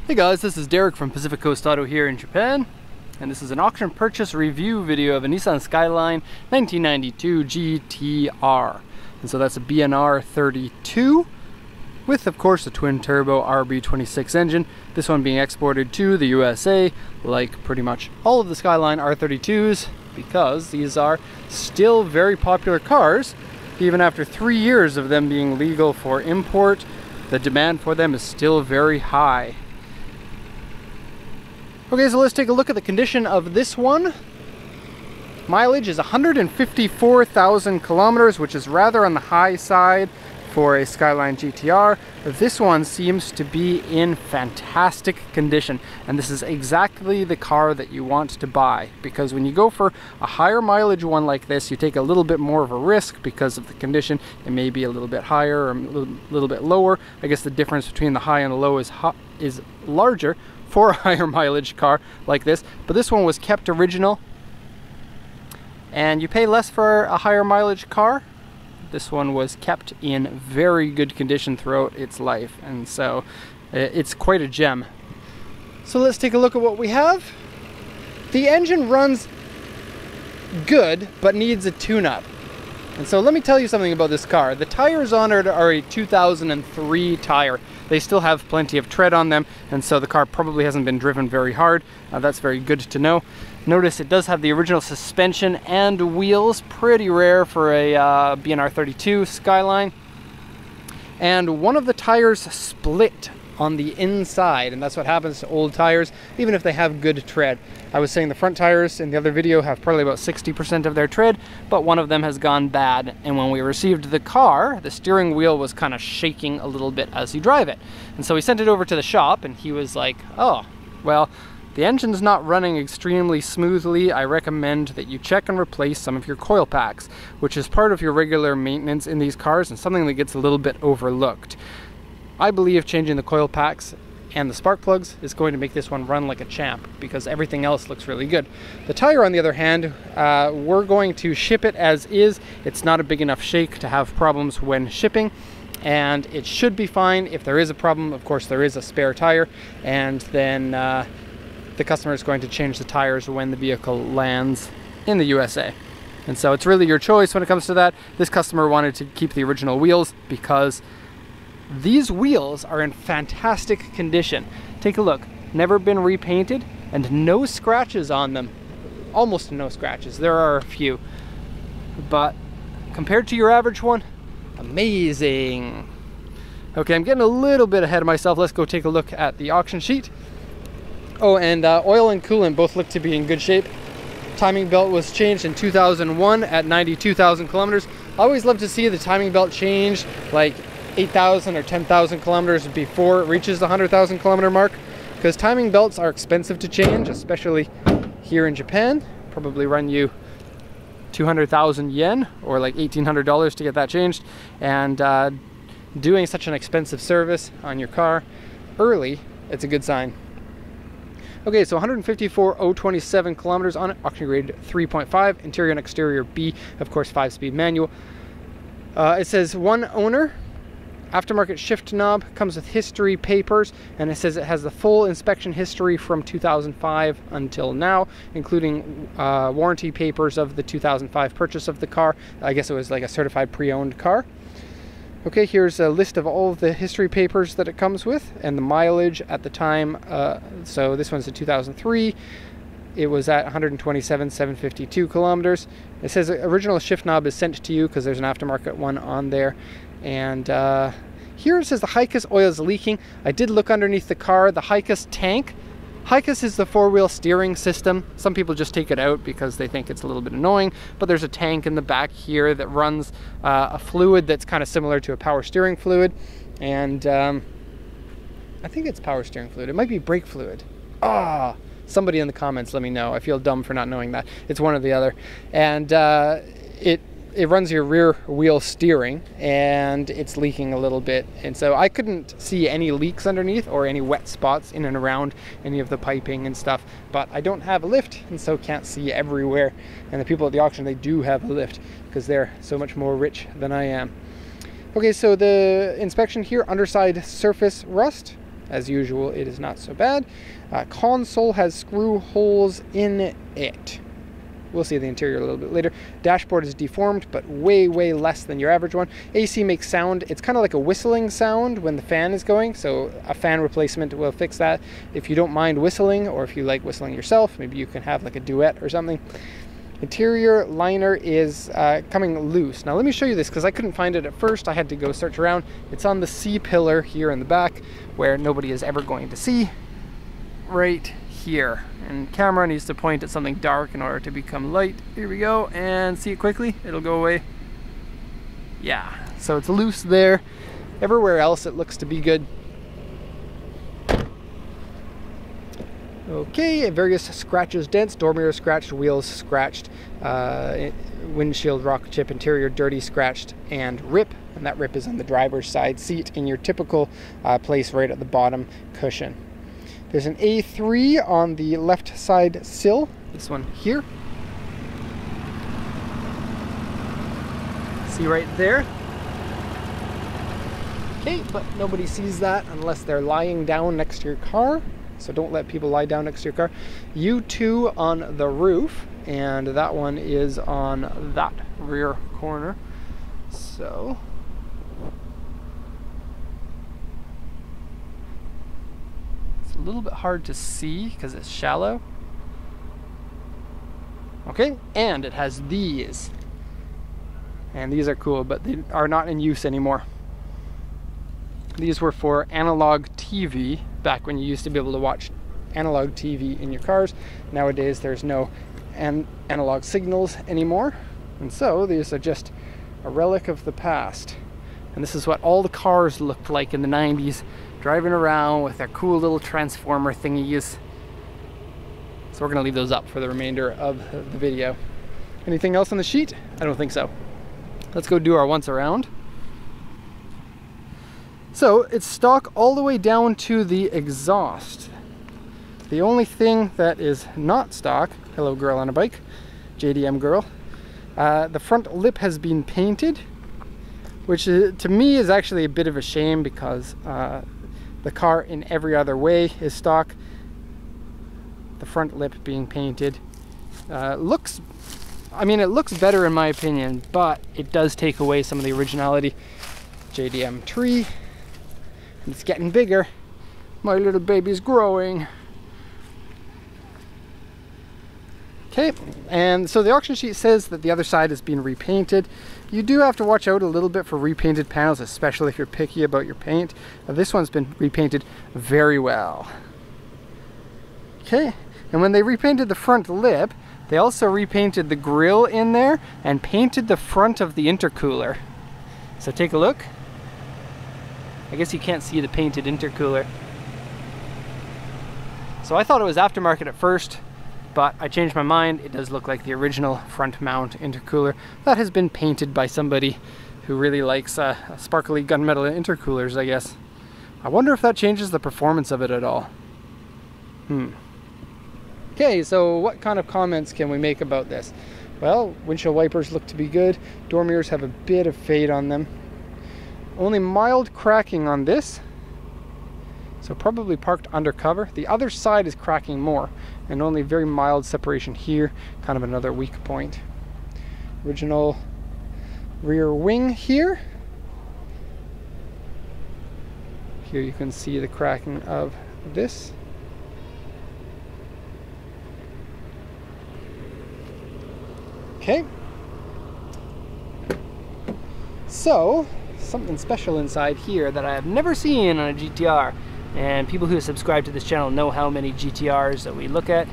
Hey guys, this is Derek from Pacific Coast Auto here in Japan, and this is an auction purchase review video of a Nissan Skyline 1992 GTR. And so that's a BNR32 with, of course, a twin-turbo RB26 engine, this one being exported to the USA like pretty much all of the Skyline R32s, because these are still very popular cars. Even after 3 years of them being legal for import, the demand for them is still very high. Okay, so let's take a look at the condition of this one. Mileage is 154,000 kilometers, which is rather on the high side for a Skyline GTR. This one seems to be in fantastic condition, and this is exactly the car that you want to buy, because when you go for a higher mileage one like this, you take a little bit more of a risk because of the condition. It may be a little bit higher or a little bit lower. I guess the difference between the high and the low is larger for a higher mileage car like this, but this one was kept original, and you pay less for a higher mileage car. This one was kept in very good condition throughout its life, and so it's quite a gem. So let's take a look at what we have. The engine runs good, but needs a tune-up. And so let me tell you something about this car. The tires on it are a 2003 tire. They still have plenty of tread on them, and so the car probably hasn't been driven very hard. That's very good to know. Notice it does have the original suspension and wheels, pretty rare for a BNR32 Skyline. And one of the tires split on the inside, and that's what happens to old tires, even if they have good tread. I was saying the front tires in the other video have probably about 60% of their tread, but one of them has gone bad, and when we received the car, the steering wheel was kind of shaking a little bit as you drive it. And so we sent it over to the shop, and he was like, oh, well, the engine's not running extremely smoothly. I recommend that you check and replace some of your coil packs, which is part of your regular maintenance in these cars and something that gets a little bit overlooked. I believe changing the coil packs and the spark plugs is going to make this one run like a champ, because everything else looks really good. The tire, on the other hand, we're going to ship it as is. It's not a big enough shake to have problems when shipping, and it should be fine. If there is a problem, of course, there is a spare tire, and then the customer is going to change the tires when the vehicle lands in the USA. And so it's really your choice when it comes to that. This customer wanted to keep the original wheels because these wheels are in fantastic condition. Take a look. Never been repainted and no scratches on them. Almost no scratches. There are a few. But compared to your average one, amazing. Okay, I'm getting a little bit ahead of myself. Let's go take a look at the auction sheet. Oh, and oil and coolant both look to be in good shape. Timing belt was changed in 2001 at 92,000 kilometers. I always love to see the timing belt change like 8,000 or 10,000 kilometers before it reaches the 100,000 kilometer mark, because timing belts are expensive to change, especially here in Japan. Probably run you 200,000 yen or like $1,800 to get that changed, and doing such an expensive service on your car early, it's a good sign. Okay, so 154,027 kilometers on it, auction grade 3.5, interior and exterior B, of course 5-speed manual. It says one owner. Aftermarket shift knob, comes with history papers, and it says it has the full inspection history from 2005 until now, including warranty papers of the 2005 purchase of the car. I guess it was like a certified pre-owned car. Okay, here's a list of all of the history papers that it comes with and the mileage at the time. So this one's a 2003. It was at 127,752 kilometers. It says the original shift knob is sent to you because there's an aftermarket one on there. And here it says the Hicus oil is leaking. I did look underneath the car. The Hicus tank. Hicus is the four-wheel steering system. Some people just take it out because they think it's a little bit annoying, but there's a tank in the back here that runs a fluid that's kind of similar to a power steering fluid. And I think it's power steering fluid. It might be brake fluid. Somebody in the comments let me know. I feel dumb for not knowing that. It's one or the other. And it runs your rear wheel steering, and it's leaking a little bit. And so I couldn't see any leaks underneath or any wet spots in and around any of the piping and stuff, but I don't have a lift, and so can't see everywhere. And the people at the auction, they do have a lift because they're so much more rich than I am. Okay, so the inspection here, underside surface rust, as usual, it is not so bad. Console has screw holes in it. We'll see the interior a little bit later. Dashboard is deformed, but way, way less than your average one. AC makes sound. It's kind of like a whistling sound when the fan is going, so a fan replacement will fix that. If you don't mind whistling, or if you like whistling yourself, maybe you can have like a duet or something. Interior liner is coming loose. Now let me show you this, because I couldn't find it at first. I had to go search around. It's on the C-pillar here in the back, where nobody is ever going to see. Right here. And camera needs to point at something dark in order to become light. Here we go, and see it quickly. It'll go away. Yeah, so it's loose there. Everywhere else it looks to be good. Okay, various scratches, dents, door mirror scratched, wheels scratched, windshield rock chip, interior dirty, scratched, and rip. And that rip is on the driver's side seat in your typical place right at the bottom cushion. There's an A3 on the left side sill, this one here. See right there? Okay, but nobody sees that unless they're lying down next to your car. So don't let people lie down next to your car. U2 on the roof, and that one is on that rear corner. So a little bit hard to see because it's shallow. Okay, and it has these. And these are cool, but they are not in use anymore. These were for analog TV back when you used to be able to watch analog TV in your cars. Nowadays there's no analog signals anymore. And so these are just a relic of the past. And this is what all the cars looked like in the 90s. Driving around with their cool little transformer thingies. So we're gonna leave those up for the remainder of the video. Anything else on the sheet? I don't think so. Let's go do our once around. So it's stock all the way down to the exhaust. The only thing that is not stock, hello girl on a bike, JDM girl, the front lip has been painted, which to me is actually a bit of a shame because the car in every other way is stock. The front lip being painted looks, I mean, it looks better in my opinion, but it does take away some of the originality. JDM tree, and it's getting bigger. My little baby's growing. Okay, and so the auction sheet says that the other side has been repainted. You do have to watch out a little bit for repainted panels, especially if you're picky about your paint. This one's been repainted very well. Okay, and when they repainted the front lip, they also repainted the grille in there and painted the front of the intercooler. So take a look. I guess you can't see the painted intercooler. So I thought it was aftermarket at first, but I changed my mind. It does look like the original front mount intercooler that has been painted by somebody who really likes sparkly gunmetal intercoolers, I guess. I wonder if that changes the performance of it at all. Okay, so what kind of comments can we make about this? Well, windshield wipers look to be good. Door mirrors have a bit of fade on them. Only mild cracking on this, so probably parked undercover. The other side is cracking more, and only very mild separation here, kind of another weak point. Original rear wing here. Here you can see the cracking of this. Okay. So, something special inside here that I have never seen on a GTR, and people who subscribe to this channel know how many GTRs that we look at,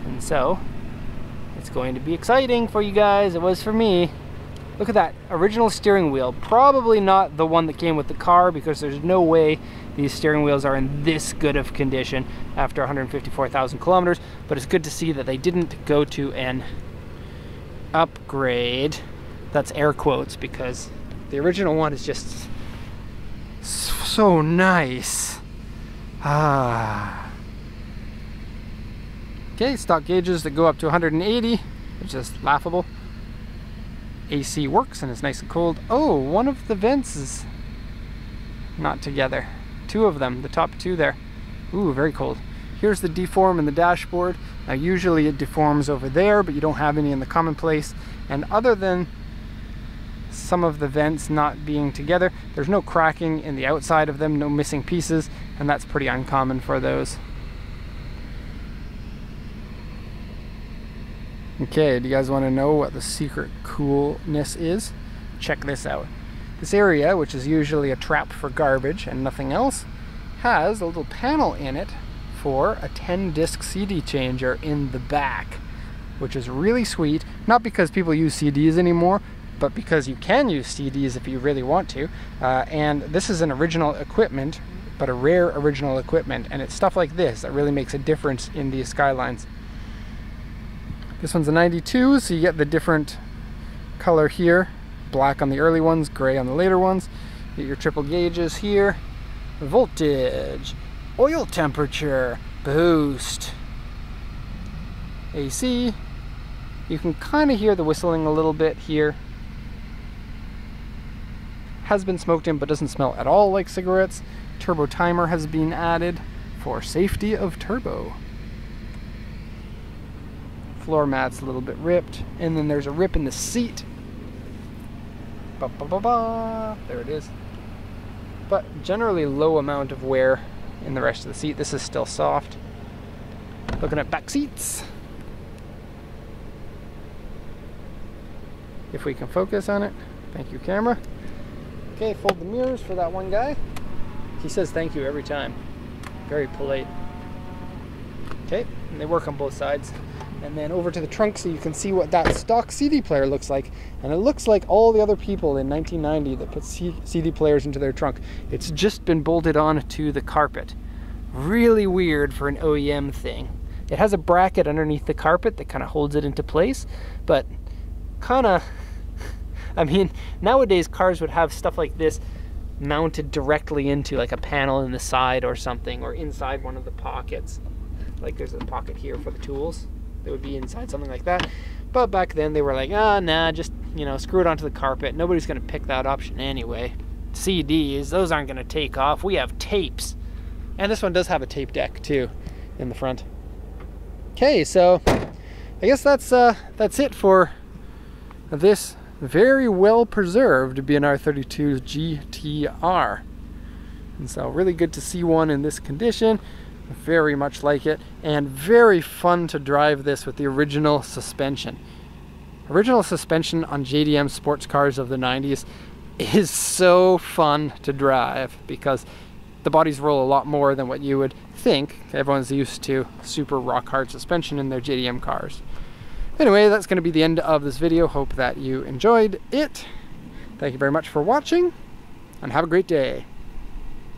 and so it's going to be exciting for you guys. It was for me. Look at that original steering wheel. Probably not the one that came with the car, because there's no way these steering wheels are in this good of condition after 154,000 kilometers, but it's good to see that they didn't go to an upgrade. That's air quotes, because the original one is just so nice. Okay, stock gauges that go up to 180, which is laughable. AC works and it's nice and cold. Oh, one of the vents is not together. two of them, the top two there. Ooh, very cold. Here's the deform in the dashboard. Now usually it deforms over there, but you don't have any in the commonplace. And other than some of the vents not being together, there's no cracking in the outside of them, no missing pieces, and that's pretty uncommon for those. Okay, do you guys want to know what the secret coolness is? Check this out. This area, which is usually a trap for garbage and nothing else, has a little panel in it for a 10-disc CD changer in the back, which is really sweet. Not because people use CDs anymore, but because you can use CDs if you really want to. And this is an original equipment, but a rare original equipment, and it's stuff like this that really makes a difference in these Skylines. This one's a 92, so you get the different color here. Black on the early ones, gray on the later ones. You get your triple gauges here. Voltage, oil temperature, boost, AC. You can kind of hear the whistling a little bit here. Has been smoked in but doesn't smell at all like cigarettes. Turbo timer has been added for safety of turbo. Floor mat's a little bit ripped, and then there's a rip in the seat. Ba, ba, ba, ba. There it is. But generally low amount of wear in the rest of the seat. This is still soft. Looking at back seats. If we can focus on it. Thank you, camera. Okay, fold the mirrors for that one guy. He says thank you every time. Very polite. Okay, and they work on both sides. And then over to the trunk so you can see what that stock CD player looks like. And it looks like all the other people in 1990 that put CD players into their trunk. It's just been bolted on to the carpet. Really weird for an OEM thing. It has a bracket underneath the carpet that kind of holds it into place, but kind of, I mean, nowadays cars would have stuff like this mounted directly into like a panel in the side or something, or inside one of the pockets. Like there's a pocket here for the tools. That would be inside something like that. But back then they were like, ah, nah, just, you know, screw it onto the carpet. Nobody's going to pick that option anyway. CDs, those aren't going to take off. We have tapes. And this one does have a tape deck too in the front. Okay, so I guess that's it for this very well preserved BNR32 GTR. And so really good to see one in this condition. Very much like it, and very fun to drive this with the original suspension. Original suspension on JDM sports cars of the 90s is so fun to drive because the bodies roll a lot more than what you would think. Everyone's used to super rock hard suspension in their JDM cars. Anyway, that's going to be the end of this video. Hope that you enjoyed it. Thank you very much for watching, and have a great day.